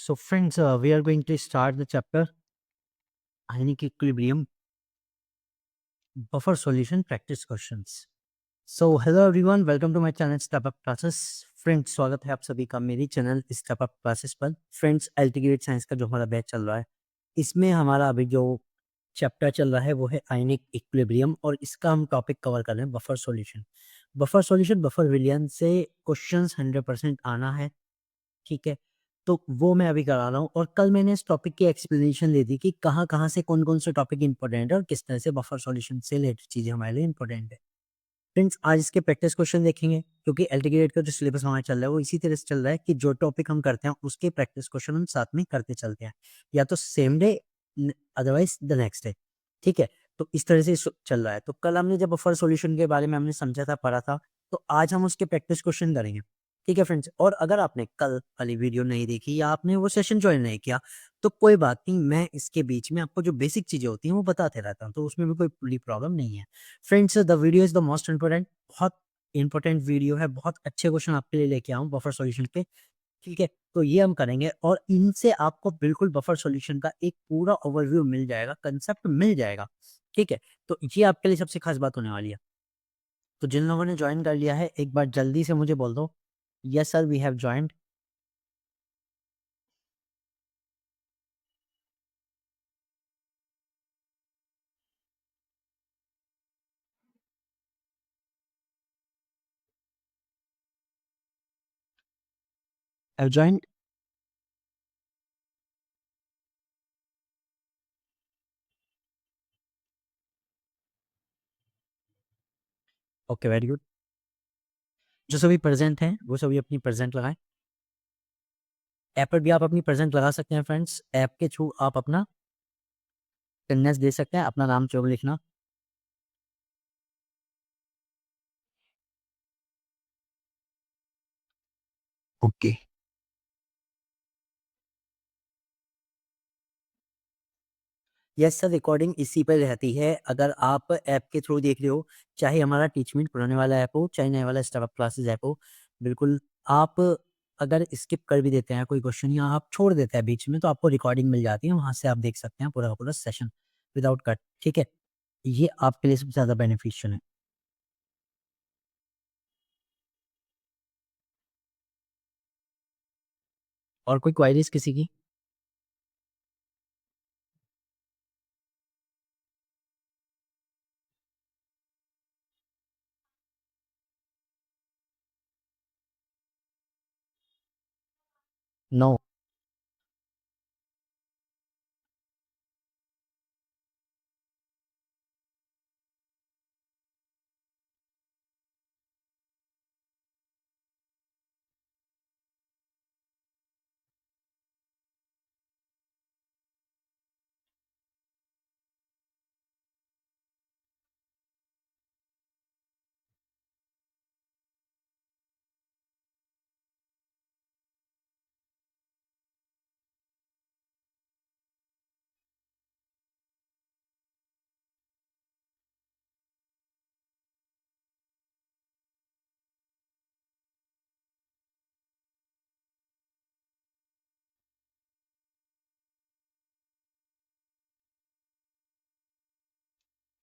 So, friends, we are going to start the chapter Ionic Equilibrium Buffer Solution Practice Questions. So, hello everyone, welcome to my channel Step Up Classes. Friends स्वागत है आप सभी का मेरी channel step up classes पर। Friends अल्टीग्रेट science का जो हमारा बैच चल रहा है इसमें हमारा अभी जो चैप्टर चल रहा है वो है आयनिक इक्विलिब्रियम और इसका हम टॉपिक कवर कर रहे हैं बफर सॉल्यूशन। बफर विलियन से क्वेश्चंस 100% आना है, ठीक है। तो वो मैं अभी करा रहा हूँ और कल मैंने इस टॉपिक की एक्सप्लेनेशन दे दी कि कहाँ-कहाँ से कौन-कौन से टॉपिक इंपॉर्टेंट है और किस तरह से बफर सॉल्यूशन से रिलेटेड चीज़ें हमारे लिए इंपॉर्टेंट है। फ्रेंड्स आज इसके प्रैक्टिस क्वेश्चन देखेंगे क्योंकि एलटीग्रेड का जो सिलेबस हमारा चल रहा है वो इसी तरह से चल रहा है कि जो टॉपिक हम करते हैं उसके प्रैक्टिस क्वेश्चन हम साथ में करते चलते हैं, या तो same day otherwise the next day, ठीक है। तो इस तरह से चल रहा है। तो कल हमने जब बफर सॉल्यूशन के बारे में हमने समझा था, पढ़ा था, तो आज हम उसके प्रैक्टिस क्वेश्चन करेंगे, ठीक है फ्रेंड्स। और अगर आपने कल वाली वीडियो नहीं देखी या आपने वो सेशन ज्वाइन नहीं किया तो कोई बात नहीं, मैं इसके बीच में आपको जो बेसिक चीजें होती हैं वो बताते रहता हूँ, तो उसमें भी कोई बड़ी प्रॉब्लम नहीं है। Friends the video is the most important, बहुत इंपॉर्टेंट वीडियो है, बहुत अच्छे क्वेश्चन आपके लिए लेके आऊँ बफर सॉल्यूशन पे, ठीक है। तो ये हम करेंगे और इनसे आपको बिल्कुल बफर सॉल्यूशन का एक पूरा ओवरव्यू मिल जाएगा, कंसेप्ट मिल जाएगा, ठीक है। तो ये आपके लिए सबसे खास बात होने वाली है। तो जिन लोगों ने ज्वाइन कर लिया है एक बार जल्दी से मुझे बोल दो, yes sir we have joined. Have joined. Okay very good. जो सभी प्रेजेंट हैं वो सभी अपनी प्रेजेंट लगाएं। ऐप पर भी आप अपनी प्रेजेंट लगा सकते हैं फ्रेंड्स, ऐप के थ्रू आप अपना अटेंडेंस दे सकते हैं, अपना नाम जो लिखना। ओके यस सर, रिकॉर्डिंग इसी पर रहती है। अगर आप ऐप के थ्रू देख रहे हो, चाहे हमारा टीचमेंट पुराने वाला ऐप हो चाहे नए वाला स्टार्टअप क्लासेस ऐप हो, बिल्कुल आप अगर स्किप कर भी देते हैं कोई क्वेश्चन या आप छोड़ देते हैं बीच में तो आपको रिकॉर्डिंग मिल जाती है, वहां से आप देख सकते हैं पूरा का पूरा सेशन विदाउट कट, ठीक है। ये आपके लिए सबसे ज्यादा बेनिफिशियल है। और कोई क्वायरीज किसी की? नो।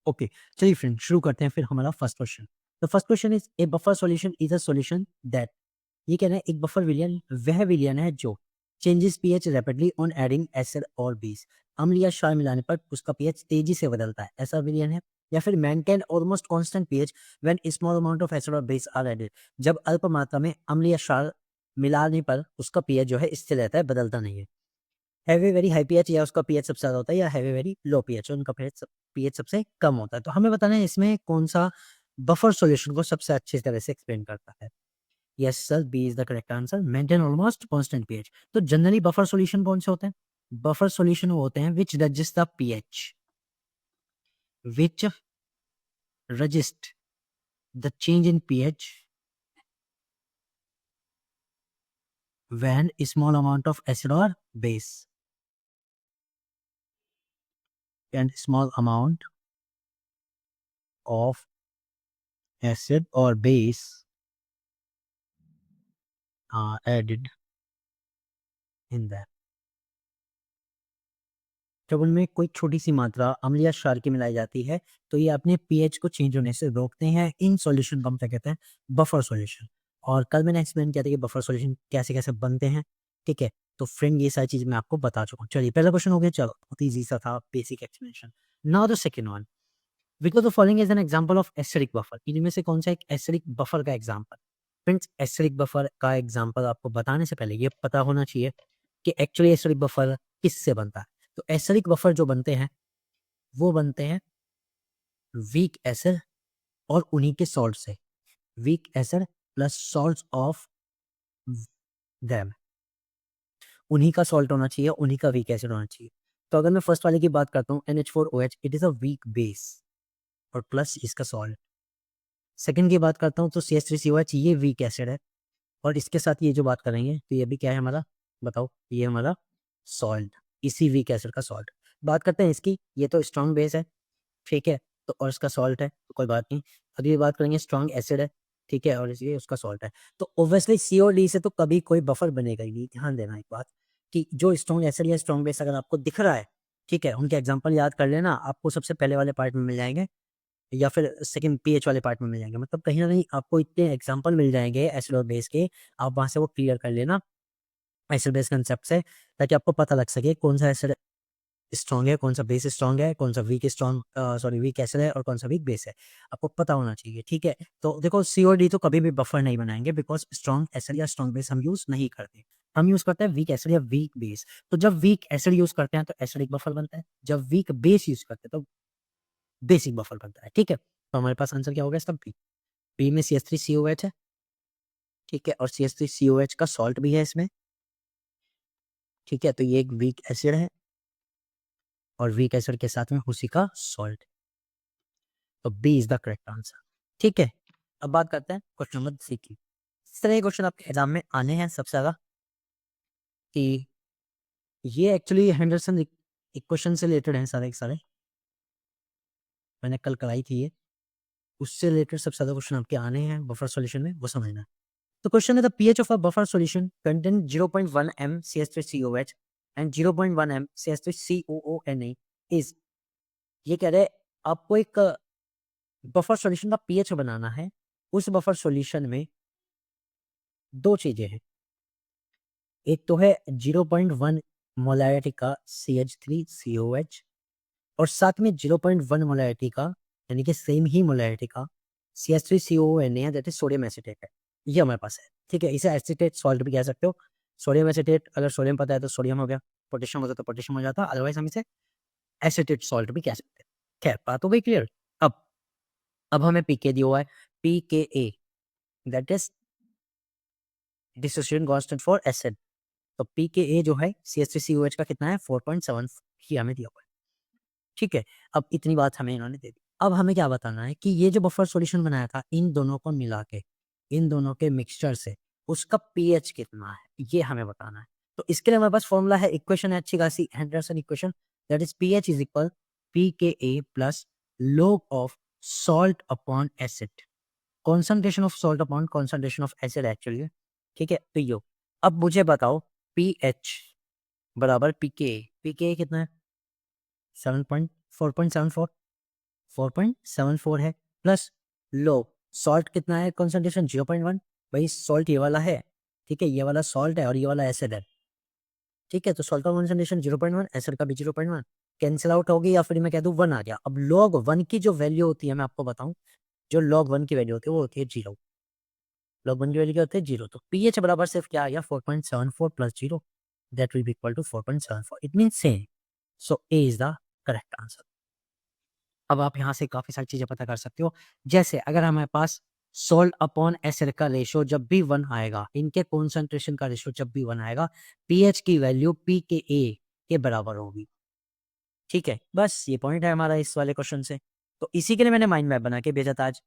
ओके चलिए फ्रेंड शुरू करते हैं फिर हमारा first question. The first question is a buffer solution is a solution that, ये कह रहे हैं एक बफर विलियन वह विलियन है जो changes pH rapidly on adding acid और बेस, अम्ल या क्षार मिलाने पर उसका पीएच तेजी से बदलता है, ऐसा विलियन है। या फिर maintain almost constant pH when small amount of acid और बेस आर एडेड, जब अल्प मात्रा में अम्ल या क्षार मिलाने पर उसका पीएच जो है स्थिर रहता है, बदलता नहीं है। हैवी वेरी हाई पीएच या उसका पीएच सबसे ज्यादा होता है, या हैवी वेरी लो पीएच उनका पीएच सबसे कम होता है। तो हमें बताना है इसमें कौन सा बफर सॉल्यूशन को सबसे अच्छी तरह से एक्सप्लेन करता है। Yes sir B is the correct answer, maintain almost constant pH. तो जनरली बफर सॉल्यूशन कौन से होते हैं? बफर सॉल्यूशन वो होते हैं which resist the pH, which resist the change in pH when small amount of acid or base, and small amount of acid or base are added in that. जब उनमें कोई छोटी-सी मात्रा अम्ल या क्षार की मिलाई जाती है, तो ये अपने पीएच को चेंज होने से रोकते हैं। इन सॉल्यूशन को हम क्या कहते हैं? Buffer solution. और कल मैंने एक्सप्लेन किया था कि बफर सॉल्यूशन कैसे-कैसे बनते हैं, ठीक है? तो फ्रेंड ये सारी चीज़ें मैं आपको बता चुका हूँ। चलिए पहला क्वेश्चन हो गया, चलो बहुत ईज़ी सा था, basic explanation. Now the second one, which of the following is an example of acidic buffer? इनमें से कौन-सा एक एसिडिक बफर का एग्जांपल? फ्रेंड्स, एसिडिक बफर का एग्जांपल आपको बताने से पहले ये पता होना चाहिए कि एक्चुअली एसिडिक बफर किससे बनता है। तो एसिडिक बफर जो बनते हैं, वो बनते हैं वीक एसिड और उन्हीं के सॉल्ट से। Weak acid plus salts of them, उन्हीं का सॉल्ट होना चाहिए, उन्हीं का वीक एसिड होना चाहिए। तो अगर मैं फर्स्ट वाले की बात करता हूँ NH4OH, it is a weak base और प्लस इसका सॉल्ट। सेकंड की बात करता हूँ तो CH3COH, ये वीक एसिड है और इसके साथ ये जो बात करेंगे तो ये भी क्या है हमारा, बताओ, ये हमारा सॉल्ट, इसी वीक एसिड का सॉल्ट। बात करते हैं इसकी, ये तो स्ट्रॉन्ग बेस है, ठीक है? तो और इसका सॉल्ट है, तो कोई बात नहीं। अब ये बात करेंगे स्ट्रॉन्ग एसिड है, ठीक है? और इसलिए उसका सॉल्ट है। तो ऑब्वियसली सी और डी से तो कभी कोई बफर बनेगा ही नहीं। ध्यान देना एक बात कि जो स्ट्रॉन्ग एसिड या स्ट्रॉन्ग बेस अगर आपको दिख रहा है, ठीक है? उनके एग्जांपल याद कर लेना, आपको सबसे पहले वाले पार्ट में मिल जाएँगे या फिर सेकंड पीएच वाले पार्ट में मिल जाएँगे। मतलब कहीं न कहीं आपको इतने एग्जांपल मिल जाएँगे एसिड और बेस के, आप वहाँ से वो क्लियर कर लेना एसिड बेस कांसेप्ट से, ताकि आपको पता लग सके कौन-सा एसिड स्ट्रॉन्ग है, कौन-सा बेस स्ट्रॉन्ग है, कौन-सा वीक एसिड है और कौन-सा वीक बेस है। आपको पता होना चाहिए, ठीक है? तो देखो सी और डी तो कभी भी बफर नहीं बनाएँगे, बिकॉज़ स्ट्रॉन्ग एसिड या स्ट्रॉन्ग बेस हम यूज़ नहीं करते। हम यूज़ करते हैं वीक एसिड या वीक बेस। तो जब वीक एसिड यूज़ करते हैं तो एसिडिक बफर बनता है, जब वीक बेस यूज़ करते हैं तो बेसिक बफर बनता है, ठीक है? तो हमारे पास आंसर क्या हो गया इसका? बी। बी में CH3COH है, ठीक है? और CH3COH का सॉल्ट भी है इसमें, ठीक है? तो ये एक वीक एसिड है और वीक एसिड के साथ में उसी का सॉल्ट। तो B is the correct answer, ठीक है? अब बात करते हैं क्वेश्चन नंबर सी की। इस तरह के क्वेश्चन आपके एग्जाम में आने हैं सबसे ज़्यादा, कि ये एक्चुअली हेंडरसन इक्वेशन से रिलेटेड हैं सारे के सारे। मैंने कल कराई थी ये, उससे रिलेटेड सबसे ज़्यादा क्वेश्चन आपके आने हैं बफर सॉल्यूशन में, वो समझना है। तो क्वेश्चन है, the pH of a buffer solution contain 0.1 m CH3COH and 0.1 m CH3COONA is, ये कह रहे आपको एक बफर सॉल्यूशन का पीएच बनाना है। उस बफर सॉल्यूशन में दो चीजें हैं, एक तो है 0.1 मोलैरिटी का CH3COH और साथ में 0.1 मोलैरिटी का, यानी कि सेम ही मोलैरिटी का CH3COONA है, दैट इज सोडियम एसीटेट है। ये हमारे पास है, ठीक है? इसे एसीटेट सॉल्ट भी कह सकते हो। सोडियम एसीटेट, अगर सोडियम पता है तो सोडियम हो गया, पोटेशियम होता तो पोटेशियम हो जाता, अदरवाइज हम इसे एसीटेट सॉल्ट भी कह सकते हैं। खैर, बात हो गई क्लियर। अब हमें पीके दिया हुआ है, pKa, that is dissociation constant for acid. तो पीकेए जो है CH3COH का कितना है? 4.7 ही हमें दिया हुआ है, ठीक है? अब इतनी बात हमें इन्होंने दे दी। अब हमें क्या बताना है कि ये जो बफर सॉल्यूशन बनाया था इन दोनों को मिला के, इन दोनों के मिक्सचर से उसका पीएच कितना है, ये हमें बताना है। तो इसके लिए हमारे पास फॉर्मूला है, इक्वेशन है अच्छी खासी, Henderson equation, that is pH is equal pKa plus log of salt upon acid, concentration of salt upon concentration of acid actually, ठीक है? तो यो, अब मुझे बताओ पीएच बराबर पीकेए, पीकेए कितना है? 4.74, 4.74 है, प्लस लो सॉल्ट कितना है? कॉन्सेंट्रेशन 0.1। भाई सॉल्ट ये वाला है, ठीक है? ये वाला सॉल्ट है और ये वाला एसिड है, ठीक है? तो सॉल्ट का कॉन्सेंट्रेशन 0.1, एसिड का भी 0.1, कैंसिल आउट होगी या फिर मैं कह दूं 1 आ गया। अब log 1 की जो वैल्यू होती है मैं आपको बताऊं, जो log 1 की वैल्यू होती है वो होती है 0। log 1 की वैल्यू क्या होती है? 0। तो पीएच बराबर सिर्फ क्या आ गया? 4.74 plus 0, that will be equal to 4.74। It mean same. So A is the correct answer. अब आप यहाँ से काफ़ी सारी चीज़ें पता कर सकते हो। जैसे अगर हमारे पास सोल्ट अपॉन एसिड का रेशो जब भी 1 आएगा, इनके कॉन्सेंट्रेशन का रेशो जब भी 1 आएगा, पीएच की वैल्यू पी के ए के बराबर होगी, ठीक है? बस ये पॉइंट है हमारा इस वाले क्वेश्चन से। तो इसी के लिए मैंने माइंड मैप बना के भेजा था आज।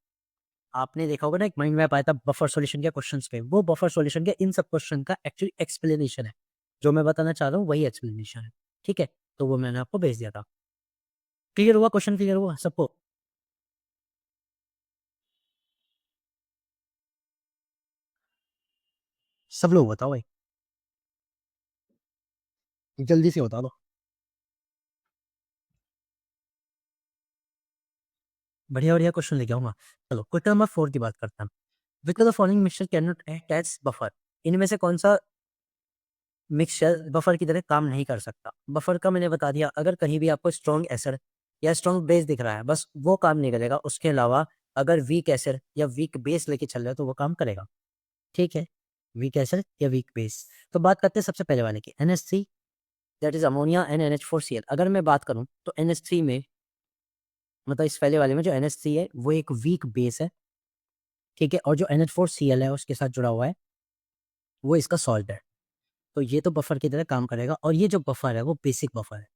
आपने देखा होगा ना, एक माइंड मैप आया था बफर सॉल्यूशन के क्वेश्चंस पे, वो बफर सॉल्यूशन के इन सब क्वेश्चन का एक्चुअली एक्सप्लेनेशन है। जो मैं बताना चाह रहा हूँ वही एक्सप्लेनेशन है, ठीक है? तो वो मैंने आपको भेज दिया था। क्लियर हुआ? क्वेश्चन क्लियर हुआ सबको? सब लोग बताओ भाई, जल्दी से बता दो। बढ़िया क्वेश्चन लेके आऊंगा। चलो क्वेश्चन नंबर 4 की बात करते हैं। Which of the following mixture can not act as buffer? इनमें से कौन सा मिक्सचर बफर की तरह काम नहीं कर सकता? बफर का मैंने बता दिया, अगर कहीं भी आपको स्ट्रॉन्ग एसिड या स्ट्रॉन्ग बेस दिख रहा है, बस वो काम नहीं करेगा। उसके अलावा अगर वीक एसिड या वीक बेस लेके चल रहे हो तो वो काम करेगा। ठीक है, वीक एसिड या वीक बेस। तो बात करते हैं सबसे पहले वाले की, NH3 that is ammonia and NH4Cl। अगर मैं बात करूं तो NH3 में, मतलब इस पहले वाले में जो NH3 है वो एक वीक बेस है। ठीक है, और जो NH4Cl है उसके साथ जुड़ा हुआ है वो इसका सॉल्ट है। तो ये तो बफर की तरह काम करेगा, और ये जो बफर है वो बेसिक बफर है।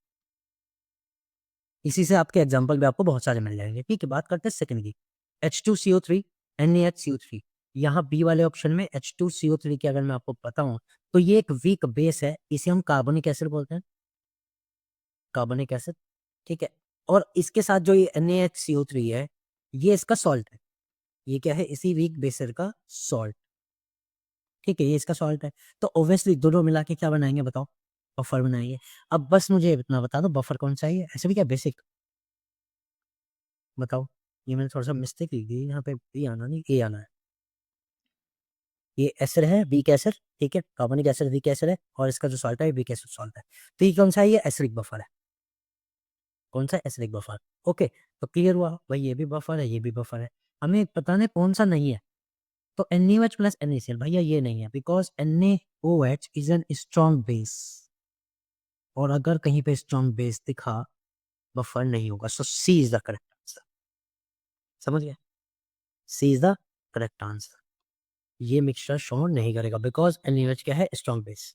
इसी से आपके एग्जाम्पल भी आपको बहुत सारे मिल जाएंगे। ठीक है, बात करते हैं सेकंड की, H2CO3 NaHCO3। यहाँ बी वाले ऑप्शन में H2CO3 की अगर मैं आपको बताऊं तो ये एक वीक बेस है, इसे हम कार्बोनिक एसिड बोलते हैं, कार्बोनिक एसिड। ठीक है, और इसके साथ जो ये NaHCO3 है ये इसका सॉल्ट है। ये क्या है? इसी वीक बेसर का सॉल्ट। ठीक है, ये इसका सॉल्ट है। तो ऑब्वियसली दोनों मिला के क्या बनाएंगे बताओ? बफर बनाएंगे। अब बस मुझे इतना बता दो बफर कौन सा है, ऐसे भी क्या बेसिक? बताओ। ये मैंने थोड़ा सा मिस्टेक लिख दी, यहाँ पे बी आना नहीं, ए आना है। ये एसिड है, वीक एसिड। ठीक है, कार्बोनिक एसिड वीक एसिड है, और इसका जो सॉल्ट है वीक एसिड सॉल्ट है। तो ये कौन सा है? ये एसिडिक बफर है। कौन सा? Acidic buffer. ओके, तो क्लियर हुआ भाई, ये भी बफर है, ये भी बफर है। हमें पता नहीं कौन सा नहीं है। तो NaOH प्लस NaCl, भैया ये नहीं है, because NaOH is an strong base, और अगर कहीं पे स्ट्रॉन्ग बेस दिखा बफर नहीं होगा। सो सी इज द करेक्ट आंसर। समझ गए? सी इज द करेक्ट आंसर। ये मिक्सचर शो नहीं करेगा बिकॉज NaOH क्या है? Strong base.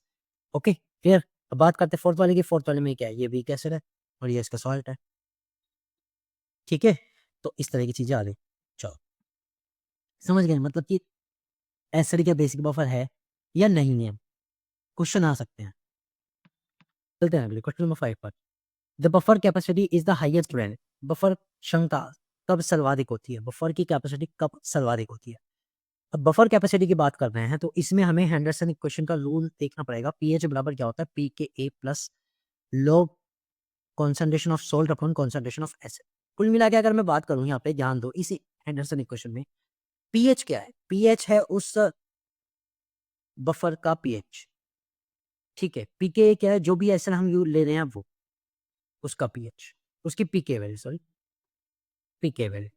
Okay clear. अब बात करते हैं फोर्थ वाले की। फोर्थ वाले में क्या है? ये वीक एसिड है और ये इसका सॉल्ट है। ठीक है, तो इस तरह की चीजें आ गई। चलो, समझ गए? मतलब कि एसिड क्या बेसिक बफर है या नहीं है, क्वेश्चन आ सकते हैं। चलते हैं अगले क्वेश्चन नंबर 5 पर। The buffer capacity is the highest value. Buffer क्षमता कब सर्वाधिक होती है? बफर की कैपेसिटी कब सर्वाधिक होती है? अब बफर कैपेसिटी की बात कर रहे हैं तो इसमें हमें हेंडरसन इक्वेशन का रूल देखना पड़ेगा। पीएच बराबर क्या होता है? P K A plus log concentration of salt upon concentration of acid. कुल मिला के अगर मैं बात करूं, यहाँ पे ध्यान दो, इसी हेंडरसन इक्वेशन में पीएच क्या है? पीएच है उस बफर का पीएच। ठीक है, पीके क्या है? जो भी एसिड हम यू ले रहे हैं वो, उसका पीएच, उसकी पीके वैल्यू, सॉरी पीके वैल्यू।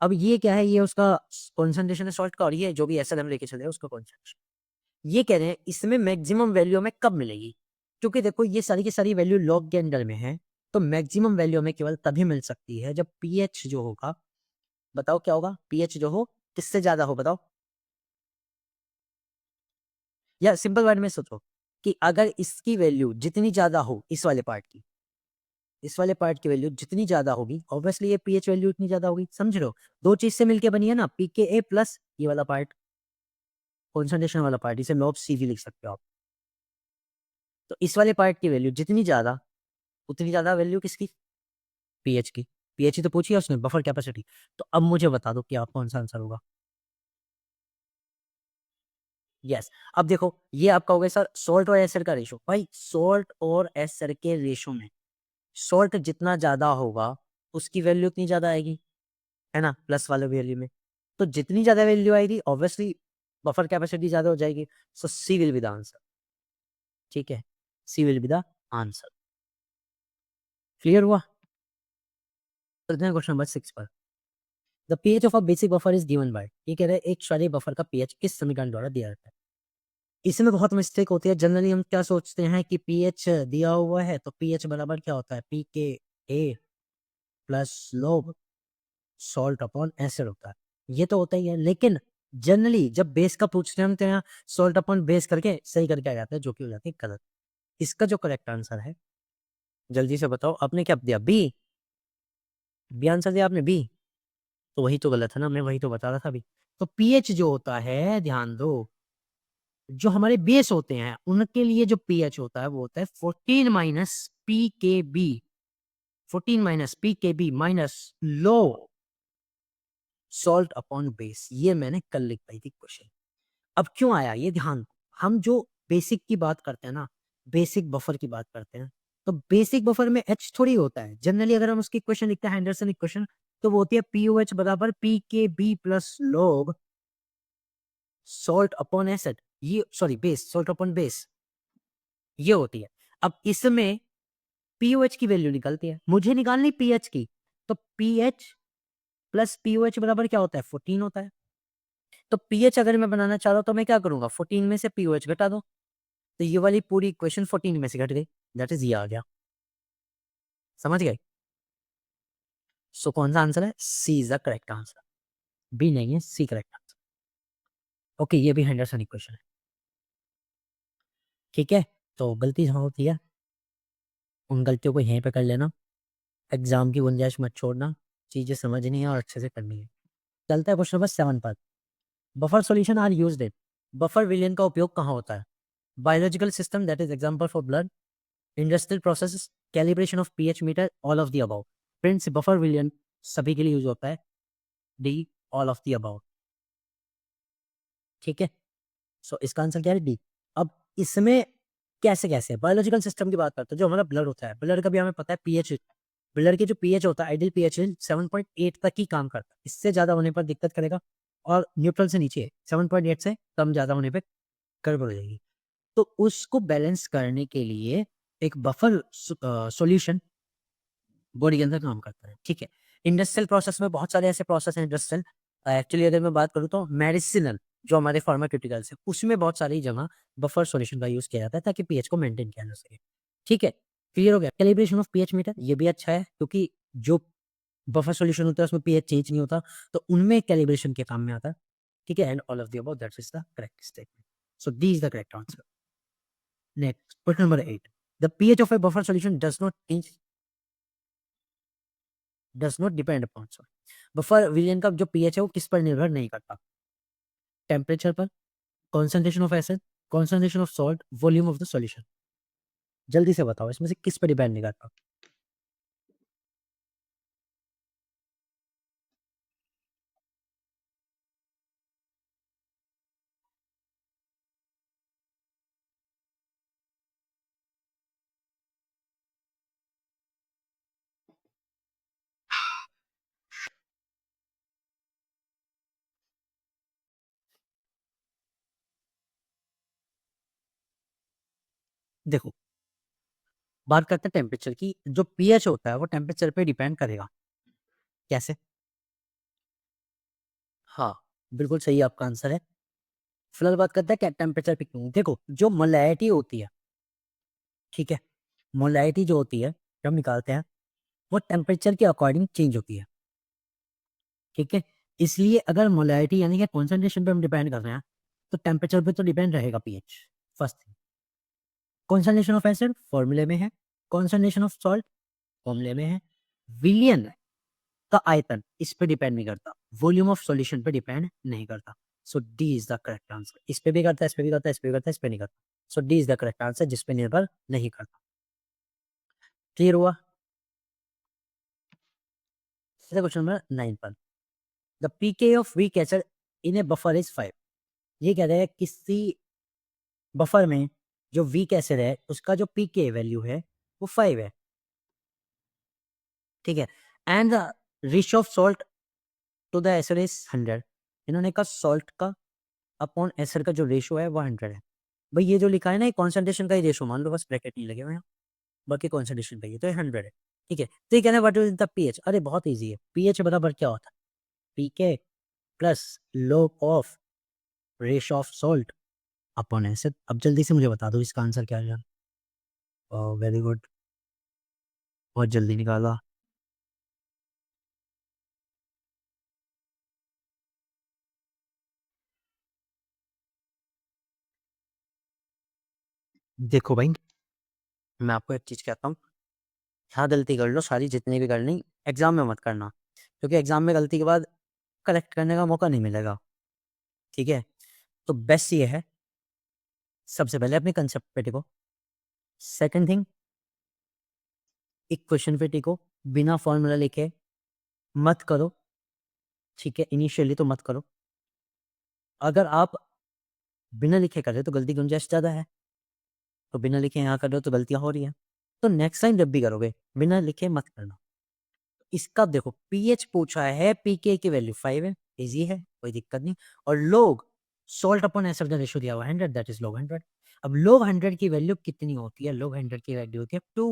अब ये क्या है? ये उसका कॉन्सेंट्रेशन है सॉल्ट का, और ये जो भी एसिड हम लेके चले हैं उसका कॉन्सेंट्रेशन। ये कह रहे हैं इसमें मैक्सिमम वैल्यू हमें कब मिलेगी? क्योंकि देखो ये सारी की सारी वैल्यू लॉग के अंडर में है, तो मैक्सिमम वैल्यू हमें केवल तभी मिल सकती है जब पीएच जो होगा, बताओ क्या होगा? पीएच जो हो किससे ज्यादा हो, बताओ? या सिंपल वर्ड में सोचो कि अगर इसकी वैल्यू जितनी ज्यादा हो, इस वाले पार्ट की, इस वाले पार्ट की वैल्यू जितनी ज्यादा होगी, ऑब्वियसली ये पीएच वैल्यू उतनी ज्यादा होगी। समझ रहे हो? दो चीज से मिलके बनी है ना, पीके ए प्लस ये वाला पार्ट, कॉन्सेंट्रेशन वाला पार्ट, इसे लॉग सी भी लिख सकते हो आप। तो इस वाले पार्ट की वैल्यू जितनी ज्यादा, उतनी ज्यादा वैल्यू किसकी? पीएच की। पीएच ही तो पूछी है उसने, बफर कैपेसिटी। तो अब मुझे बता दो कि आप कौन सा आंसर होगा? यस। अब देखो ये आपका हो गया सर सोल्ट और एसिड का रेशो। भाई सोल्ट और एसिड के रेशो में सोल्ट जितना ज्यादा होगा उसकी वैल्यू उतनी ज्यादा आएगी, है ना, प्लस वाले वैल्यू में। तो जितनी ज्यादा वैल्यू आएगी ऑब्वियसली बफर कैपेसिटी ज्यादा हो जाएगी। So C will be the answer. ठीक है, C will be the answer. Clear हुआ? चलते हैं क्वेश्चन नंबर 6 पर। The pH of a basic buffer is given by. ये कह रहे हैं एक क्षारीय बफर का पीएच किस समीकरण द्वारा दिया जाता है? इसमें बहुत मिस्टेक होती है। जनरली हम क्या सोचते हैं कि पीएच दिया हुआ है तो पीएच बराबर क्या होता है? पी के ए प्लस लोग सॉल्ट अपॉन एसिड होता है। ये तो होता ही है, लेकिन जनरली जब बेस का पूछते हैं हम तो यहाँ सॉल्ट अपॉन बेस करके सही करके आ जाता है, जो कि हो जाती है गलत। इसका जो करेक्ट आंसर है, जल्दी से बताओ, आपने क्या दिया? बी। बी आंसर दिया आपने, बी। तो वही तो गलत है ना, मैं वही तो बता रहा था अभी। तो पीएच जो होता है, ध्यान दो, जो हमारे बेस होते हैं उनके लिए जो पीएच होता है वो होता है 14 minus p K b. 14 minus p K b minus log salt upon base. ये मैंने कल लिख पाई थी क्वेश्चन। अब क्यों आया ये ध्यान दो। हम जो बेसिक की बात करते हैं ना, बेसिक बफर की बात करते हैं, तो बेसिक बफर में एच थोड़ी होता है। जनरली अगर हम उसकी इक्वेशन लिखते हैं, हेंडरसन इक्वेशन, तो वो होती है POH बराबर PKB plus log salt upon acid, ये sorry base, salt upon base, ये होती है। अब इसमें पीओएच की वैल्यू निकलती है, मुझे निकालनी पीएच की, तो पीएच प्लस पीओएच बराबर क्या होता है 14 होता है। तो पीएच अगर मैं बनाना चाह रहा हूं तो मैं क्या करूंगा 14 में से पीओएच घटा दो, तो ये वाली पूरी इक्वेशन 14 में से घट गई, दैट इज ये आ गया। समझ गए? सो कौन सा आंसर है? C is the correct answer, B नहीं है, सी करेक्ट आंसर। ओके, ये भी हेंडरसन इक्वेशन है। ठीक है, तो गलती जहां होती है उन गलतियों को यहीं पे कर लेना, एग्जाम की गुंजाइश मत छोड़ना, चीजें समझनी है और अच्छे से करनी है। चलता है क्वेश्चन नंबर 7 पर। Buffer solution are used in, buffer विलियन का उपयोग कहाँ होता है? Biological system, that is example for blood, industrial processes, calibration of pH meter, all of the above. Friends, buffer विलियन सभी के लिए यूज होता है, D, all of the above. ठीक है, सो इसका आंसर क्या है? डी। अब इसमें कैसे कैसे बायोलॉजिकल सिस्टम की बात करते हैं, जो हमारा ब्लड होता है, ब्लड का भी हमें पता है पीएच, ब्लड के जो पीएच होता है आइडियल पीएच 7.8 तक ही काम करता है, इससे ज्यादा होने पर दिक्कत करेगा, और न्यूट्रल से नीचे 7.8 से कम ज्यादा होने पर गड़बड़ हो जाएगी। तो उसको बैलेंस करने के लिए एक बफर सॉल्यूशन बॉडी के अंदर काम करता है। ठीक है, इंडस्ट्रियल प्रोसेस में बहुत सारे ऐसे प्रोसेस हैं इंडस्ट्रियल, एक्चुअली अगर मैं बात करूँ तो मेडिसिनल जो हमारे फार्मास्यूटिकल्स है उसमें बहुत सारी जगह बफर सॉल्यूशन का यूज किया जाता है ताकि पीएच को मेंटेन किया जा सके। ठीक है, क्लियर हो गया? कैलिब्रेशन ऑफ पीएच मीटर, ये भी अच्छा है क्योंकि जो बफर सॉल्यूशन होता है उसमें पीएच चेंज नहीं होता, तो उनमें कैलिब्रेशन के काम में आता है। ठीक है, and all of the above, that is the correct statement, so D is the correct answer. Next, question number 8, the pH of a buffer solution does not depend upon salt. Buffer विलियन का जो pH है वो किस पर निर्भर नहीं करता? टेम्परेचर पर, concentration of acid, concentration of salt, volume of the solution. जल्दी से बताओ इसमें से किस पर डिपेंड नहीं करता? देखो, बात करते हैं टेम्परेचर की, जो पीएच होता है वो टेम्परेचर पे डिपेंड करेगा। कैसे? हाँ, बिल्कुल सही आपका आंसर है। फिलहाल बात करते हैं क्या टेम्परेचर पे क्यों। देखो, जो मोलैरिटी होती है, ठीक है, मोलैरिटी जो होती है जब हम निकालते हैं वो टेम्परेचर के अकॉर्डिंग चेंज होती है। ठीक है, इसलिए अगर मोलैरिटी यानी कि कॉन्सेंट्रेशन पे हम डिपेंड कर रहे हैं तो टेम्परेचर पे तो डिपेंड रहेगा pH. First thing, concentration of acid फॉर्मूले में है, कॉन्सेंट्रेशन ऑफ सॉल्ट फॉर्मूले में है, विलियन का आयतन इस पे डिपेंड नहीं करता, वॉल्यूम ऑफ सॉल्यूशन पे डिपेंड नहीं करता। So D is the correct answer. इस पे भी करता है, इस पे भी करता है, इस पे भी करता है, इस पे नहीं करता। So D is the correct answer, जिस पे निर्भर नहीं करता। क्लियर हुआ? क्वेश्चन नंबर 9 पर, the pK of weak acid in a buffer is 5। ये कह रहे हैं किसी बफर में जो वीक एसिड है उसका जो पीके वैल्यू है वो 5 है। ठीक है, and the ratio of salt to the acid is 100। इन्होंने कहा सॉल्ट का अपॉन एसिड का जो रेशियो है वो 100 है। भाई ये जो लिखा है ना, ये कॉन्सेंट्रेशन का ही रेशियो मान लो, बस ब्रैकेट नहीं लगे हुए हैं, बाकी कॉन्सेंट्रेशन का ही है, तो ये 100 है। ठीक है, तो ये कहना है व्हाट इज द पीएच। अरे बहुत ईजी है, पीएच बराबर क्या होता है? PK plus log of ratio of salt upon acid. अब जल्दी से मुझे बता दो इसका आंसर क्या है। वेरी गुड, बहुत जल्दी निकाला। देखो भाई, मैं आपको एक चीज कहता हूँ, हाँ गलती कर लो सारी जितनी भी करनी, एग्जाम में मत करना, क्योंकि एग्जाम में गलती के बाद करेक्ट करने का मौका नहीं मिलेगा। ठीक है, तो बेस्ट ये है, सबसे पहले अपने कंसेप्ट पे टिको। सेकंड थिंग, एक क्वेश्चन पे टिको, बिना फॉर्मूला लिखे मत करो। ठीक है, इनिशियली तो मत करो। अगर आप बिना लिखे कर रहे हो तो गलती की गुंजाइश ज्यादा है, तो बिना लिखे यहाँ कर रहे हो तो गलतियां हो रही है। तो नेक्स्ट टाइम जब भी करोगे बिना लिखे मत करना। इसका देखो पीएच पूछा है, पीके की वैल्यू 5 है, इजी है, कोई दिक्कत नहीं। और लोग सॉल्ट अपॉन एसिड का रेशियो दिया हुआ है 100, दैट इज log 100। अब log 100 की वैल्यू कितनी होती है? log 100 की वैल्यू होती है 2।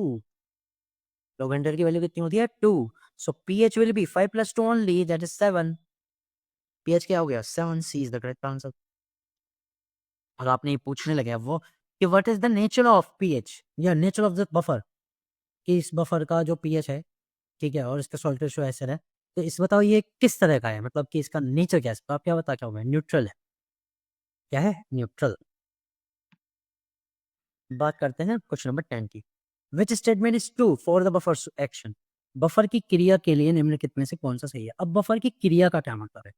log 100 की वैल्यू कितनी होती है? 2। सो pH will be 5 + 2 only, that is 7। pH क्या हो गया? 7। सी इज द करेक्ट आंसर। और आपने ये पूछने लगे अब वो कि what is the nature of pH या नेचर ऑफ द बफर, कि इस बफर का जो पीएच है, ठीक है, और इसका सॉल्ट रेशियो एसिड है, तो इस बताओ ये किस तरह का है, मतलब कि इसका नेचर क्या है? तो आप क्या बता क्या होगा? न्यूट्रल है। क्या है? न्यूट्रल। बात करते हैं क्वेश्चन नंबर 10 की। विच statement is true for the buffer action? Buffer की क्रिया के लिए निम्नलिखित में से कौन सा सही है? अब बफर की क्रिया का क्या मतलब है?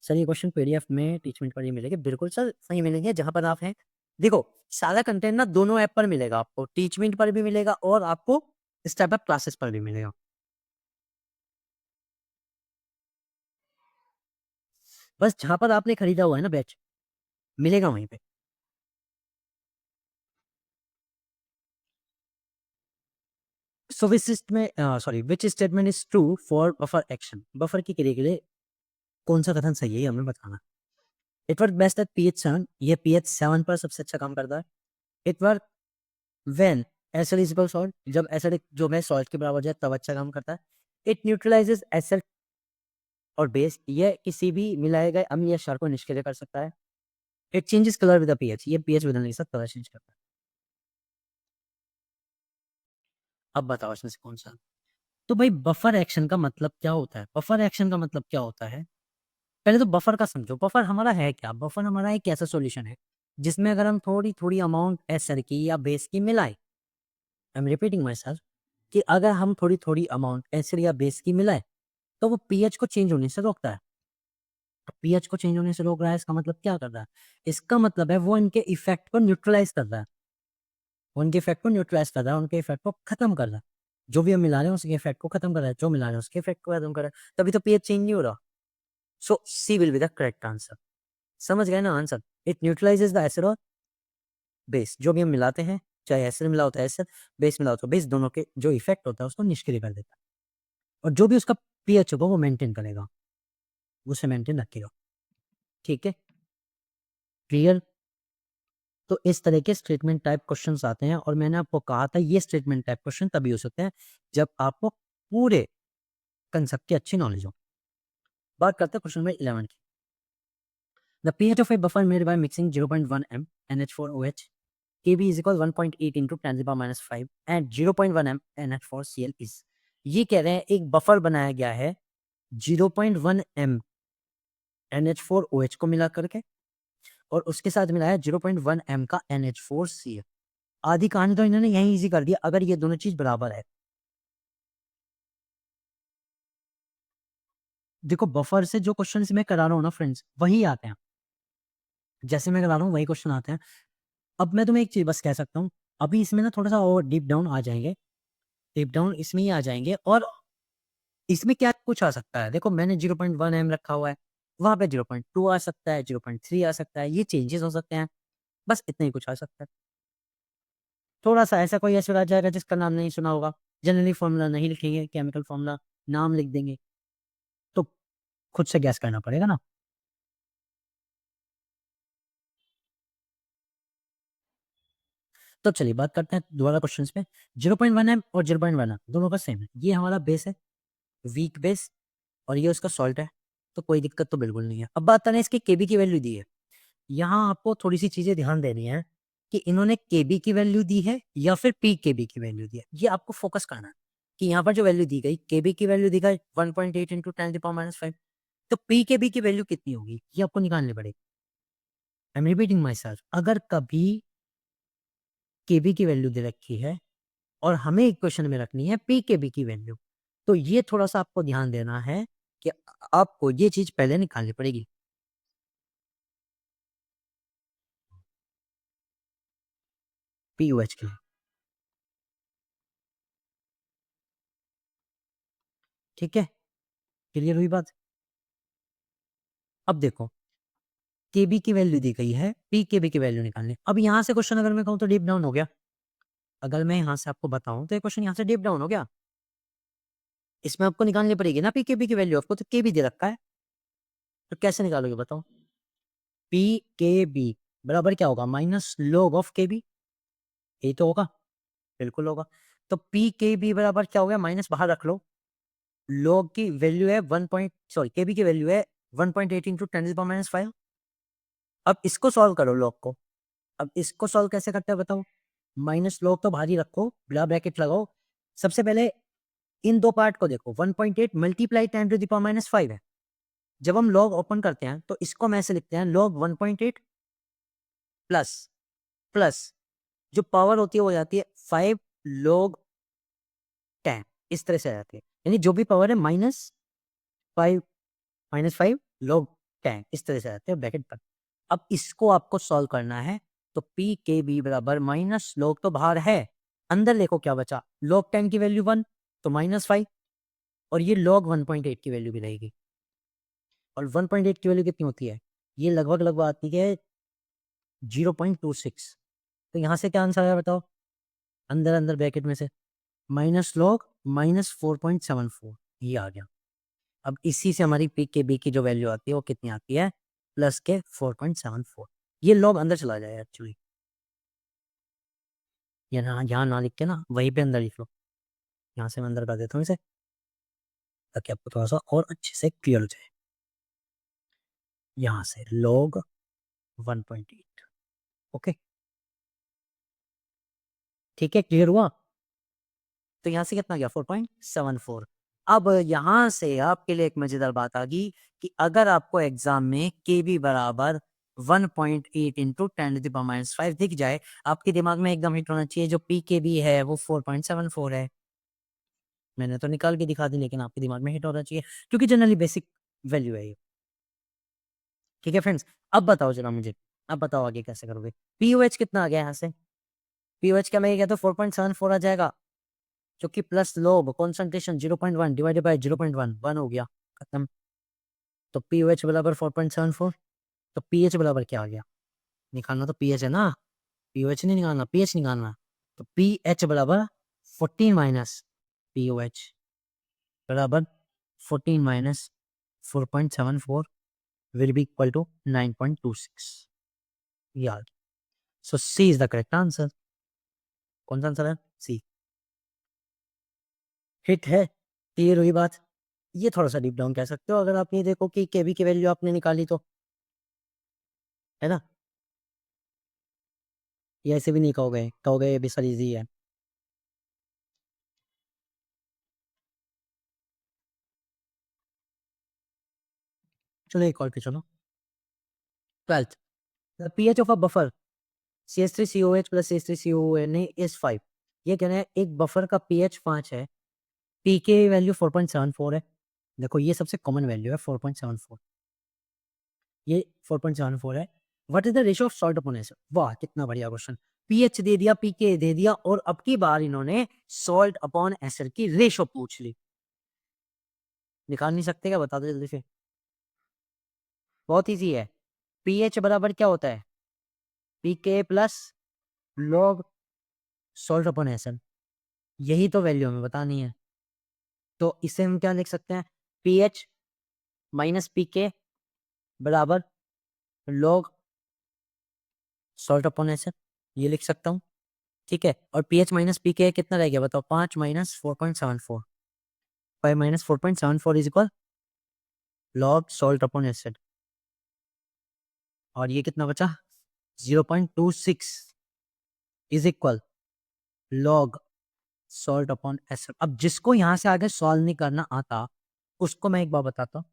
सर ये क्वेश्चन पीडीएफ में टीचमेंट पर ही मिलेंगे, बिल्कुल सर सही मिलेंगे जहां पर आप हैं। देखो सारा कंटेंट ना दोनों ऐप पर मिलेगा आपको, टीचमेंट पर भी मिलेगा और आपको स्टेप अप क्लासेस पर भी मिलेगा। बस जहां पर आपने खरीदा हुआ है ना बैच, मिलेगा वहीं पे। So which statement is true for buffer action? Buffer की क्रिया के लिए कौन सा कथन सही है ये हमें बताना। It work best at pH 7, ये pH 7 पर सबसे अच्छा काम करता है। It work when acid is equal salt, जब एसिड जो है सॉल्ट के बराबर जाए तब अच्छा काम करता है। इट न्यूट्रलाइजेस एसिड और बेस, ये किसी भी मिलाए गए अम्ल या क्षार को निष्क्रिय कर सकता है। It changes colour with the pH, ये पीएच बदलने के साथ कलर चेंज करता है। अब बताओ इसमें से कौन सा? तो भाई बफर एक्शन का मतलब क्या होता है? बफर एक्शन का मतलब क्या होता है? पहले तो बफर का समझो। बफर हमारा है क्या? बफर हमारा एक ऐसा सॉल्यूशन है जिसमें अगर हम थोड़ी थोड़ी अमाउंट एसिड की या बेस की मिलाएं, I am repeating my self, कि अगर हम थोड़ी थोड़ी अमाउंट एसिड या बेस की मिलाएं तो वो पीएच को चेंज होने से रोकता है। पीएच को चेंज होने से रोक रहा है, इसका मतलब क्या कर रहा है? इसका मतलब है वो इनके इफेक्ट को न्यूट्रलाइज कर रहा है। वो उनके इफेक्ट को न्यूट्रलाइज कर रहा है, उनके इफेक्ट को खत्म कर रहा है। जो भी हम मिला रहे हैं उसके इफेक्ट को खत्म कर रहा है, जो मिला रहे हैं उसके इफेक्ट को खत्म कर रहा है, तभी तो पीएच चेंज नहीं हो रहा। So C will be the correct answer. समझ गए ना answer? It neutralises the acid और बेस, जो भी हम मिलाते हैं, चाहे एसिड मिला होता है एसिड, बेस मिला होता है बेस, दोनों के जो इफेक्ट होता है उसको निष्क्रिय कर देता है। और जो भी उसका पीएच होगा वो मेंटेन करेगा, उसे मेंटेन रखेगा। ठीक है, क्लियर? तो इस तरह के स्टेटमेंट टाइप क्वेश्चंस आते हैं और मैंने आपको कहा था ये स्टेटमेंट टाइप क्वेश्चन तभी हो सकते हैं जब आपको पूरे कंसेप्ट की अच्छी नॉलेज हो। बात करते हैं क्वेश्चन नंबर 11 की। The pH of a buffer made by mixing 0.1 m NH4OH Kb is equal 1.8 into 10 to the power minus 5 and 0.1 m NH4Cl is। ये कह रहे हैं एक बफर बनाया गया है 0.1 m NH4OH को मिला करके और उसके साथ मिलाया 0.1 m का NH4Cl। आधी कहानी तो इन्होंने यही इजी कर दिया अगर ये दोनों चीज बराबर है। देखो बफर से जो क्वेश्चन मैं करा रहा हूँ ना फ्रेंड्स, वही आते हैं। जैसे मैं करा रहा हूँ वही क्वेश्चन आते हैं। अब मैं तुम्हें एक चीज बस कह सकता हूँ, अभी इसमें ना थोड़ा सा और डीप डाउन आ जाएंगे, डीप डाउन इसमें ही आ जाएंगे। और इसमें क्या कुछ आ सकता है? देखो मैंने 0.1 m रखा हुआ है, वहां पे 0.2 आ सकता है, 0.3 आ सकता है, ये चेंजेस हो सकते हैं, बस इतना ही कुछ आ सकता है। थोड़ा सा ऐसा कोई ऐसा आ जाएगा जिसका नाम नहीं सुना होगा, जनरली फॉर्मूला नहीं लिखेंगे, केमिकल फॉर्मूला नाम लिख देंगे, तो खुद से गैस करना पड़ेगा ना। तो चलिए बात करते हैं दोबारा क्वेश्चन पे। 0.1 m और 0.1 m दोनों का सेम है, ये हमारा बेस है, वीक बेस, और ये उसका सॉल्ट है, तो कोई दिक्कत तो बिल्कुल नहीं है। अब बात करें इसकी केबी की वैल्यू दी है, यहाँ आपको थोड़ी सी चीजें ध्यान देनी है कि इन्होंने केबी की वैल्यू दी है या फिर पी केबी की वैल्यू दी है, ये आपको फोकस करना है कि यहाँ पर जो वैल्यू दी गई केबी की वैल्यू दी गई 1.8 इंटू 10⁻⁵, तो पी केबी की वैल्यू कितनी होगी ये आपको निकालनी पड़ेगी। I am repeating my self, अगर कभी केबी की वैल्यू दे रखी है और हमें इक्वेशन में रखनी है पी केबी की वैल्यू, तो ये थोड़ा सा आपको ध्यान देना है कि आपको ये चीज पहले निकालनी पड़ेगी। पीयूएच के लिए, ठीक है, क्लियर हुई बात? अब देखो केबी की वैल्यू दी गई है, पी केबी की वैल्यू निकालनी। अब यहाँ से क्वेश्चन अगर मैं कहूँ तो डीप डाउन हो गया, अगर मैं यहाँ से आपको बताऊं तो ये क्वेश्चन यहाँ से डीप डाउन हो गया। इसमें आपको निकालनी पड़ेगी ना पी के बी की वैल्यू, आपको तो के बी दे रखा है, तो कैसे निकालोगे बताओ? पी के बी बराबर क्या होगा? माइनस लॉग ऑफ के बी, यही तो होगा, बिल्कुल होगा। तो पी के बी बराबर क्या हो गया? माइनस बाहर रख लो, लॉग की वैल्यू है के बी की वैल्यू है 1.8 इंटू 10⁻⁵। अब इसको सॉल्व करो लॉग को। अब इसको सॉल्व कैसे करते हैं बताओ? माइनस लॉग तो बाहर ही रखो, बिना ब्रैकेट लगाओ। सबसे पहले इन दो पार्ट को देखो, 1.8 मल्टीप्लाई 10⁻⁵ है। जब हम लॉग ओपन करते हैं तो इसको हम ऐसे लिखते हैं, लॉग 1.8 प्लस प्लस जो पावर होती है वो जाती है 5 log 10, इस तरह से आ जाती है। यानी जो भी पावर है -5 log 10, इस तरह से आ जाते हैं ब्रैकेट पर। अब इसको आपको सॉल्व करना है, तो पी के बी बराबर माइनस लॉग तो बाहर है, अंदर देखो क्या बचा, log 10 की वैल्यू 1 तो -5, और ये log 1.8 की वैल्यू भी रहेगी। और 1.8 की वैल्यू कितनी होती है? ये लगभग लगभग आती है 0.26। तो यहाँ से क्या आंसर आया बताओ? अंदर अंदर ब्रैकेट में से माइनस लॉग -4.74, ये आ गया। अब इसी से हमारी पी के बी की जो वैल्यू आती है वो कितनी आती है? प्लस के 4.74। ये लॉग अंदर चला जाए एक्चुअली, यहाँ ना लिख के ना वहीं पे अंदर लिख लो। यहाँ से मैं अंदर कर देता हूँ इसे, ताकि आपको थोड़ा सा और अच्छे से क्लियर हो जाए। यहाँ से log 1.8, ओके, ठीक है, क्लियर हुआ? तो यहाँ से कितना गया? 4.74। अब यहाँ से आपके लिए एक मजेदार बात आ गई कि अगर आपको एग्जाम में के बी बराबर 1.8 इंटू 10⁻⁵ दिख जाए, आपके दिमाग में एकदम हिट होना चाहिए जो पी के बी है वो 4.74 है। मैंने तो निकाल के दिखा दी, लेकिन आपके दिमाग में हिट होना चाहिए, क्योंकि जनरली बेसिक वैल्यू है ये। ठीक है फ्रेंड्स, अब बताओ जरा मुझे, अब बताओ आगे कैसे करोगे? पीओएच कितना आ गया यहाँ से? पीओएच क्या मैं ये कहता हूँ 4.74 आ जाएगा, जो कि plus lobe concentration 0.1 divided by 0.1 1 हो गया, खत्म। तो पीओएच बराबर 4.74। तो पीएच बराबर क्या आ गया? निकालना तो पीएच है ना, पीओएच नहीं निकालना, पीएच निकालना। तो पीएच बराबर 14 माइनस पीओएच बराबर 14 minus 4.74 will be equal to 9.26। यार, सो सी इज द करेक्ट आंसर। कौन सा आंसर है? सी। हिट है, क्लियर हुई बात? ये थोड़ा सा डीप डाउन कह सकते हो अगर आप ये देखो कि केबी की वैल्यू आपने निकाली तो, है ना? ये ऐसे भी नहीं कहोगे, कहोगे ये भी सर इजी है। चलो एक और पे चलो। 12th, the pH of a buffer CH3COH plus CH3CONA is 5। ये कह रहे हैं एक बफर का पीएच 5 है, पी के वैल्यू 4.74 है। देखो ये सबसे कॉमन वैल्यू है 4.74, ये 4.74 है। What is the ratio of salt upon acid? वाह कितना बढ़िया क्वेश्चन। पीएच दे दिया, पीके दे दिया, और अब की बार इन्होंने सॉल्ट अपॉन एसिड की रेशियो पूछ ली। निकाल नहीं सकते क्या? बता दो जल्दी से। बहुत इजी है, पीएच बराबर क्या होता है? PK plus log salt upon acid, यही तो वैल्यू हमें बतानी है। तो इसे हम क्या लिख सकते हैं? पीएच माइनस पीके बराबर लॉग सॉल्ट अपॉन एसिड, ये लिख सकता हूँ, ठीक है। और पीएच माइनस पीके कितना रह गया बताओ? 5 minus 4.74, 5 minus 4.74 is equal log salt upon acid, और ये कितना बचा? 0.26 is equal log salt upon acid. अब जिसको यहां से आगे सॉल्व नहीं करना आता, उसको मैं एक बार बताता हूँ।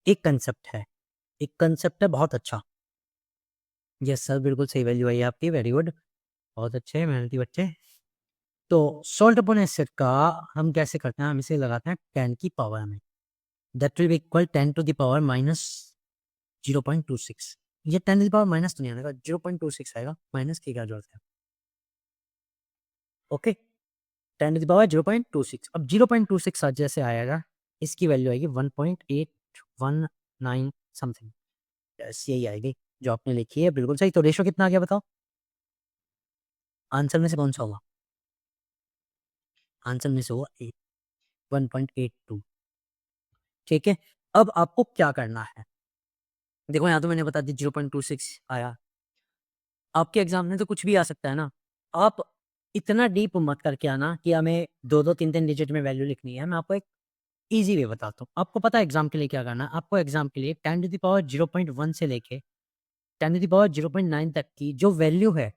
एक कंसेप्ट है, एक कंसेप्ट है बहुत अच्छा। यस सर, बिल्कुल सही वैल्यू आई है आपकी, वेरी गुड, बहुत अच्छे मेहनती बच्चे। तो सॉल्ट अपॉन एसिड का हम कैसे करते हैं? हम इसे लगाते हैं 10 की पावर में, that will be equal 10 to the power minus 0.26। ये 10 टू द पावर माइनस तो नहीं आएगा, 0.26 आएगा, माइनस की क्या जरूरत है? Okay, 10 to the power 0.26। अब 0.26 आज जैसे आएगा, इसकी वैल्यू आएगी 1.819 समथिंग, यस यही आएगी जो आपने लिखी है, बिल्कुल सही। तो रेशो कितना आ गया बताओ? आंसर में से कौन सा होगा? आंसर में से होगा 8। 1.82। ठीक है, अब आपको क्या करना है? देखो यहाँ तो मैंने बता दी 0.26 आया। आपके एग्जाम में तो कुछ भी आ सकता है ना। आप इतना डीप मत करके आना कि हमें 2-2 3-3 डिजिट में वैल्यू लिखनी है। मैं आपको एक ईज़ी वे बताता हूँ। आपको पता है एग्जाम के लिए क्या करना है? आपको एग्जाम के लिए 10 टू द पावर 0.1 से लेके 10 टू द पावर 0.9 तक की जो वैल्यू है,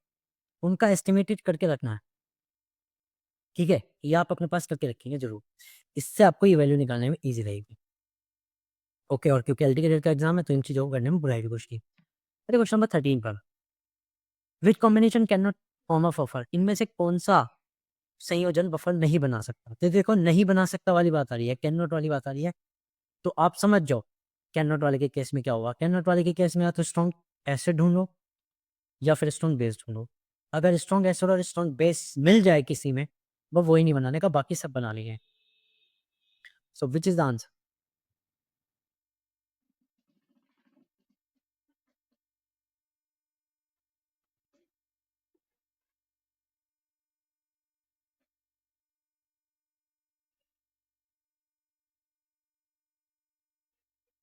उनका एस्टिमेटेड करके रखना है। ठीक है? ये आप अपने पास करके रखेंगे ज़रूर। इससे आपको ये वैल्यू निकालने में ईज़ी रहेगी। ओके, और क्योंकि एलटी ग्रेड का एग्जाम है तो इन चीज़ों को करने में बुराई की कोशिश की। अरे क्वेश्चन नंबर 13 पर which combination can not form a buffer? इनमें से कौन-सा संयोजन बफर नहीं बना सकता? तो देखो नहीं बना सकता वाली बात आ रही है, कैन नॉट वाली बात आ रही है, तो आप समझ जाओ कैन नॉट वाले के केस में क्या होगा। कैन नॉट वाले के केस में या तो स्ट्रॉन्ग एसिड ढूँढो या फिर स्ट्रॉन्ग बेस ढूँढो। अगर स्ट्रॉन्ग एसिड और स्ट्रॉन्ग बेस मिल जाए किसी में, वो ही नहीं बनाने का, बाकी सब बना लिए हैं। So which is the answer?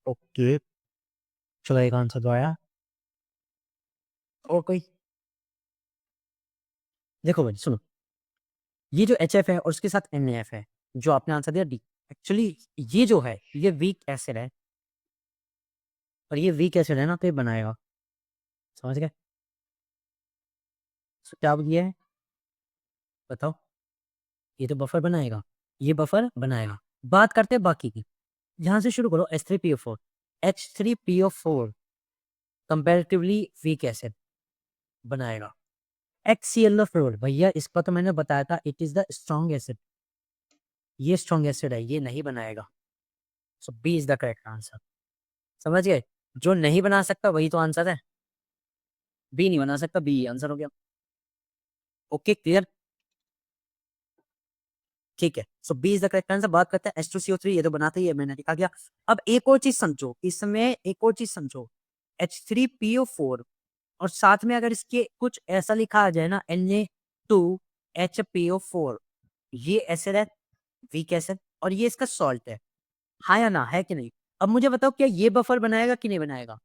Okay, चलो एक आंसर तो आया। और कोई? देखो भाई सुनो, ये जो एचएफ है और उसके साथ एनएफ है, जो आपने आंसर दिया डी। एक्चुअली ये जो है, ये वीक एसिड है और ये वीक एसिड है ना, तो ये बनाएगा। समझ गए? सो क्या ये है? बताओ। ये तो बफर बनाएगा, ये बफर बनाएगा। बात करते हैं बाकी की। यहाँ से शुरू करो। H3PO4, H3PO4 comparatively weak acid बनाएगा। HClO4 भैया इसका तो मैंने बताया था, it is the strong acid. ये स्ट्रॉन्ग एसिड है, ये नहीं बनाएगा। So B is the correct answer. समझ गए? जो नहीं बना सकता वही तो आंसर है। बी नहीं बना सकता, बी आंसर हो गया। Okay clear? ठीक है, so B is the correct answer. बात करते हैं H2CO3, ये तो बनाता ही है, मैंने लिखा गया। अब एक और चीज समझो, इसमें एक और चीज समझो। H3PO4 और साथ में अगर इसके कुछ ऐसा लिखा आ जाए ना, Na2HPO4, ये एसिड है, वीक एसिड, और ये इसका सॉल्ट है। हाँ या ना, है कि नहीं? अब मुझे बताओ क्या ये बफर बनाएगा कि नहीं बनाएगा?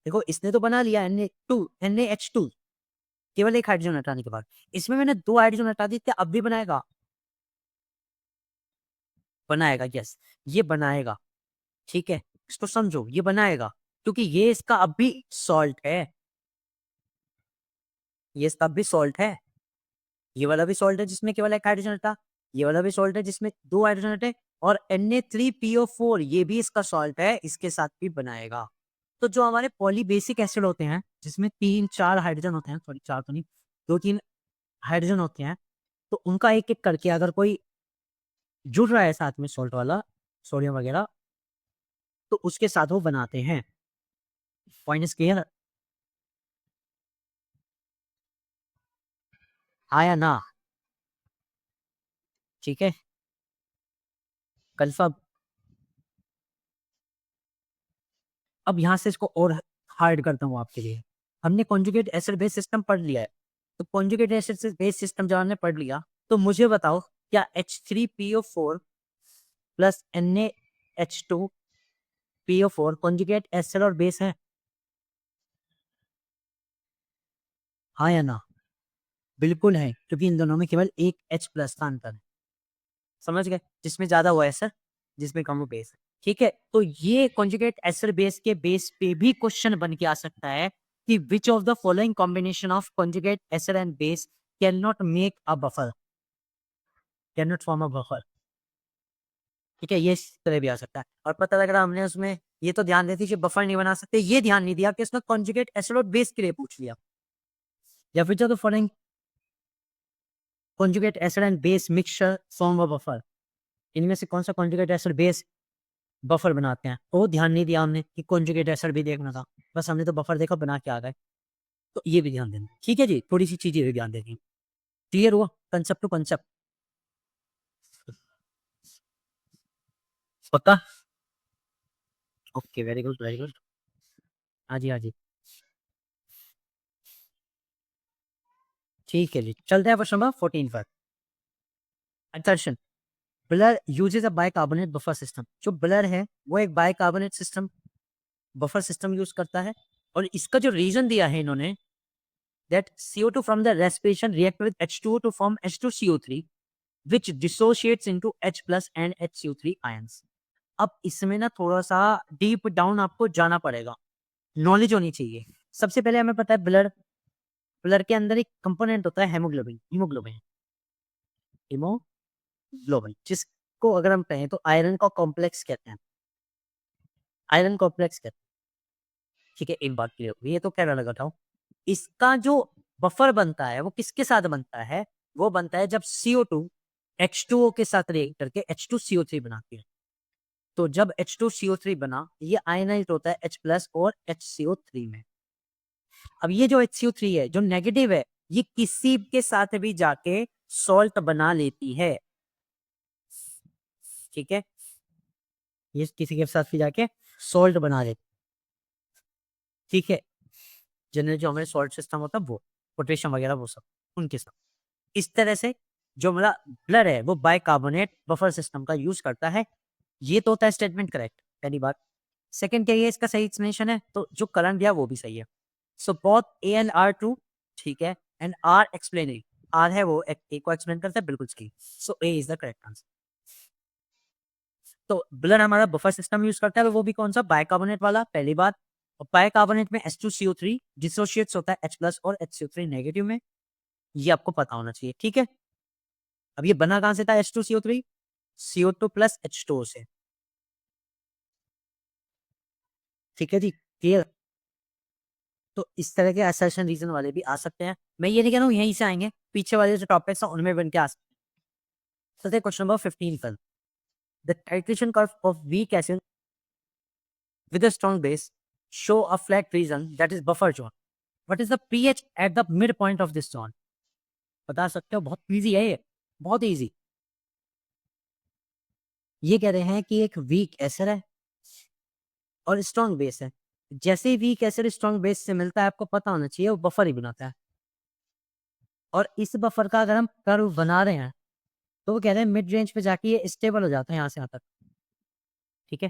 देखो इसने तो बना लिया NaH2, केवल एक हाइड्रोजन हटाने के बाद। इसमें मैंने 2 हाइड्रोजन हटा दी, क्या अब भी बनाएगा? बनाएगा, यस, ये बनाएगा। ठीक है, इसको समझो, ये बनाएगा क्योंकि ये इसका अब भी सॉल्ट है। ये इसका अब भी सॉल्ट है। ये वाला भी सॉल्ट है जिसमें केवल एक हाइड्रोजन हटा, ये वाला भी सॉल्ट है जिसमें 2 हाइड्रोजन हटे, और Na3PO4 ये भी इसका सॉल्ट है, इसके साथ भी बनाएगा। तो जो हमारे पॉलीबेसिक एसिड होते हैं जिसमें 3-4 हाइड्रोजन होते हैं, सॉरी 4 तो नहीं, 2-3 हाइड्रोजन होते हैं, तो उनका एक-एक करके अगर कोई जुड़ रहा है साथ में सॉल्ट वाला, सोडियम वगैरह, तो उसके साथ वो बनाते हैं। Point is clear? हाँ या ना? ठीक है, कंफर्म। अब यहाँ से इसको और हार्ड करता हूँ आपके लिए। हमने कॉन्जुगेट एसिड बेस सिस्टम पढ़ लिया है, तो कॉन्जुगेट एसिड से बेस सिस्टम जब हमने पढ़ लिया, तो मुझे बताओ क्या H3PO4 plus NaH2PO4 conjugate acid और बेस है? हाँ या ना? बिल्कुल है, क्योंकि इन दोनों में केवल एक H प्लस का अंतर है। समझ गए? जिसमें ज्यादा हुआ एसिड, जिसमें कम वो बेस है। ठीक है, तो ये कॉन्जुगेट एसिड बेस के बेस पे भी क्वेश्चन बन के आ सकता है कि विच of the following combination of conjugate acid and base can not make a buffer, can not form a buffer. ठीक है, ये इस तरह भी आ सकता है। और पता लग रहा हमने उसमें ये तो ध्यान देती कि बफर नहीं बना सकते, ये ध्यान नहीं दिया कि उसने कॉन्जुगेट एसिड और बेस के लिए पूछ लिया। या फिर जो following conjugate acid and base mixture form a buffer, इनमें से कौन सा कॉन्जुगेट एसिड बेस बफर बनाते हैं? वो ध्यान नहीं दिया हमने कि कॉन्जुगेट एसिड भी देखना था, बस हमने तो बफर देखा बना के आ गए। तो ये भी ध्यान देना, ठीक है जी, थोड़ी सी चीजें भी ध्यान देनी। क्लियर हुआ कंसेप्ट टू कंसेप्ट? पक्का? Okay, very good very good. हाँ जी हाँ जी, ठीक है जी, चलते हैं क्वेश्चन नंबर 14 पर। assertion, blur uses a bicarbonate buffer system. जो ब्लर है वो एक bicarbonate system buffer system use करता है, और इसका जो रीजन दिया है इन्होंने, that CO2 from the respiration react with H2O to form H2CO3 which dissociates into H plus and HCO3 ions। अब इसमें ना थोड़ा सा डीप डाउन आपको जाना पड़ेगा, नॉलेज होनी चाहिए। सबसे पहले हमें पता है ब्लड, ब्लड के अंदर एक कंपोनेंट होता है हेमोग्लोबिन, हीमोग्लोबिन, हीमोग्लोबिन, जिसको अगर हम कहें तो आयरन का कॉम्प्लेक्स कहते हैं, आयरन कॉम्प्लेक्स कहते हैं। ठीक है, एक बात क्लियर हुई, ये तो कहना लगा था। इसका जो बफर बनता है वो किसके साथ बनता है? वो बनता है जब CO2 H2O के साथ रिएक्ट करके H2CO3 बनाती है। तो जब H2CO3 बना, ये आयनाइज होता है H प्लस और HCO3 में। अब ये जो HCO3 है जो नेगेटिव है, ये किसी के साथ भी जाके सॉल्ट बना लेती है। ठीक है, ये किसी के साथ भी जाके सॉल्ट बना लेती। ठीक है, जनरल जो हमारे सॉल्ट सिस्टम होता है वो पोटेशियम वगैरह वो सब उनके साथ। इस तरह से जो मेरा ब्लड है वो बाइकार्बोनेट बफर सिस्टम का यूज करता है। ये तो होता है स्टेटमेंट करेक्ट, पहली बात। सेकंड क्या, ये इसका सही एक्सप्लेनेशन है, तो जो करंट दिया वो भी सही है। So both A and R true, ठीक है, एंड आर एक्सप्लेनिंग, आर है वो ए को एक्सप्लेन करता है, बिल्कुल सही। सो A is the correct answer. तो ब्लड हमारा बफर सिस्टम यूज करता है, वो भी कौन सा? बाइकार्बोनेट वाला, पहली बात। और बाइकार्बोनेट में H2CO3 डिसोशिएट्स होता है H प्लस और HCO3 नेगेटिव में, ये आपको पता होना चाहिए। ठीक है, अब ये बना कहां से था H2CO3? CO2 प्लस H2O से। ठीक है जी, क्लियर। तो इस तरह के असर्शन रीजन वाले भी आ सकते हैं। मैं ये नहीं कह रहा हूँ यहीं से आएंगे, पीछे वाले जो टॉपिक्स हैं उनमें बन के आ सकते हैं। क्वेश्चन नंबर 15 पर, the titration curve of weak acid with a strong base show a flat region that is buffer zone. What is the pH at the midpoint of this zone? बता सकते हो, बहुत इजी है ये, बहुत easy. ये कह रहे हैं कि एक वीक एसिड है और स्ट्रॉन्ग बेस है। जैसे ही वीक एसिड स्ट्रॉन्ग बेस से मिलता है, आपको पता होना चाहिए वो बफर ही बनाता है। और इस बफर का अगर हम कर्व बना रहे हैं तो वो कह रहे हैं मिड रेंज पे जाके ये स्टेबल हो जाता है यहाँ से यहाँ तक। ठीक है,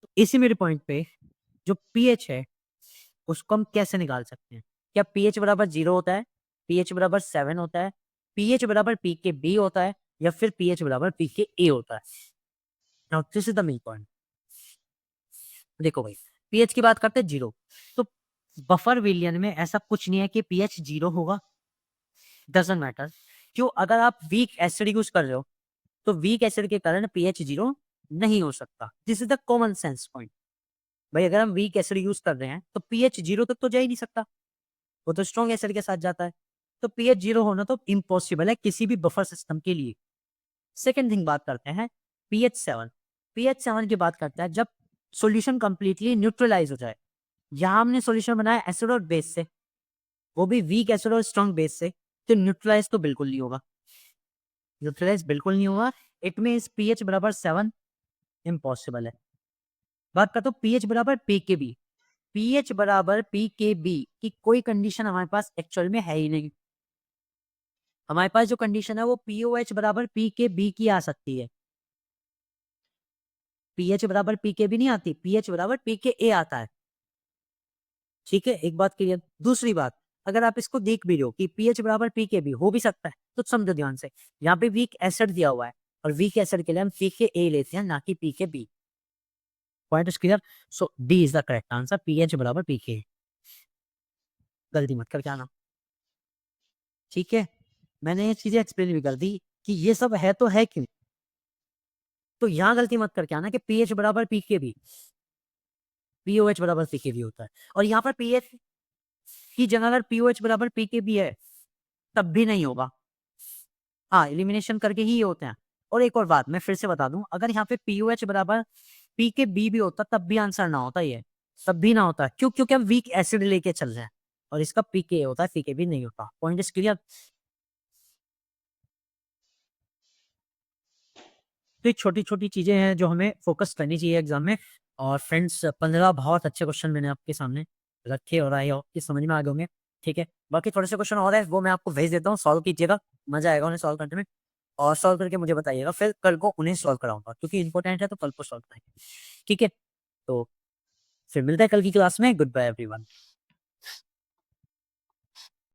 तो इसी मिड पॉइंट पे जो पीएच है उसको हम कैसे निकाल सकते हैं? क्या पीएच बराबर 0 होता है, पीएच बराबर 7 होता है, पीएच बराबर पी के बी होता है, या फिर पीएच बराबर पी के ए होता है? Now this is the main point. देखो भाई, पीएच की बात करते हैं 0, तो बफर विलियन में ऐसा कुछ नहीं है कि पीएच 0 होगा, डजंट मैटर। क्यों? अगर आप वीक एसिड यूज कर रहे हो तो वीक एसिड के कारण पीएच 0 नहीं हो सकता। This is the common sense point. भाई अगर हम वीक एसिड यूज कर रहे हैं तो पीएच 0 तक तो जा ही नहीं सकता, वो तो स्ट्रॉन्ग एसिड के साथ जाता है। तो पीएच 0 होना तो इम्पॉसिबल है किसी भी बफर सिस्टम के लिए। सेकेंड थिंग बात करते हैं पीएच 7। पीएच 7 की बात करते हैं जब सॉल्यूशन कंप्लीटली न्यूट्रलाइज हो जाए। यहां हमने सॉल्यूशन बनाया एसिड और बेस से, वो भी वीक एसिड और स्ट्रॉन्ग बेस से, तो न्यूट्रलाइज तो बिल्कुल नहीं होगा, न्यूट्रलाइज बिल्कुल नहीं होगा। इट मींस पीएच बराबर 7 इम्पॉसिबल है। बात करता हूँ पीएच बराबर पी के बी। पीएच बराबर पी के बी की कोई कंडीशन हमारे पास एक्चुअल में है ही नहीं। हमारे पास जो कंडीशन है वो पीओएच बराबर पी के बी की आ सकती है, पीएच बराबर पी के बी नहीं आती, पीएच बराबर पी के ए आता है। ठीक है, एक बात क्लियर। दूसरी बात, अगर आप इसको देख भी रहे हो कि पीएच बराबर पी के बी हो भी सकता है, तो समझो ध्यान से, यहाँ पे वीक एसिड दिया हुआ है और वीक एसिड के लिए हम पी के ए लेते हैं, ना कि p K b. Point is clear. So D is the correct answer, pH बराबर पी के। गलती मत कर, क्या ना। ठीक है, मैंने ये चीजें एक्सप्लेन भी कर दी कि ये सब है तो है क्यों। तो यहाँ गलती मत करके आना कि पीएच बराबर पी के बी, पीओएच बराबर पी के बी होता है। और यहाँ पर पीएच की जगह अगर पीओएच बराबर पी के बी है तब भी नहीं होगा। हाँ, एलिमिनेशन करके ही ये होते हैं। और एक और बात मैं फिर से बता दूं, अगर यहाँ पे पीओएच बराबर पी के बी भी होता तब भी आंसर ना होता, ये तब भी ना होता। क्यों? क्योंकि हम वीक एसिड लेके चल रहे हैं और इसका पी के होता है, पी के बी नहीं होता। Point is clear. तो ये छोटी छोटी चीजें हैं जो हमें फोकस करनी चाहिए एग्जाम में। और फ्रेंड्स 15 बहुत अच्छे क्वेश्चन मैंने आपके सामने रखे और आई होप कि समझ में आ गए होंगे। ठीक है, बाकी थोड़े से क्वेश्चन और है वो मैं आपको भेज देता हूँ, सॉल्व कीजिएगा, मजा आएगा उन्हें सॉल्व करने में। और सॉल्व करके मुझे बताइएगा, फिर कल को उन्हें सॉल्व कराऊंगा क्योंकि इंपॉर्टेंट है तो कल को सॉल्व करेंगे। ठीक है, तो फिर मिलता है कल की क्लास में। Good bye everyone.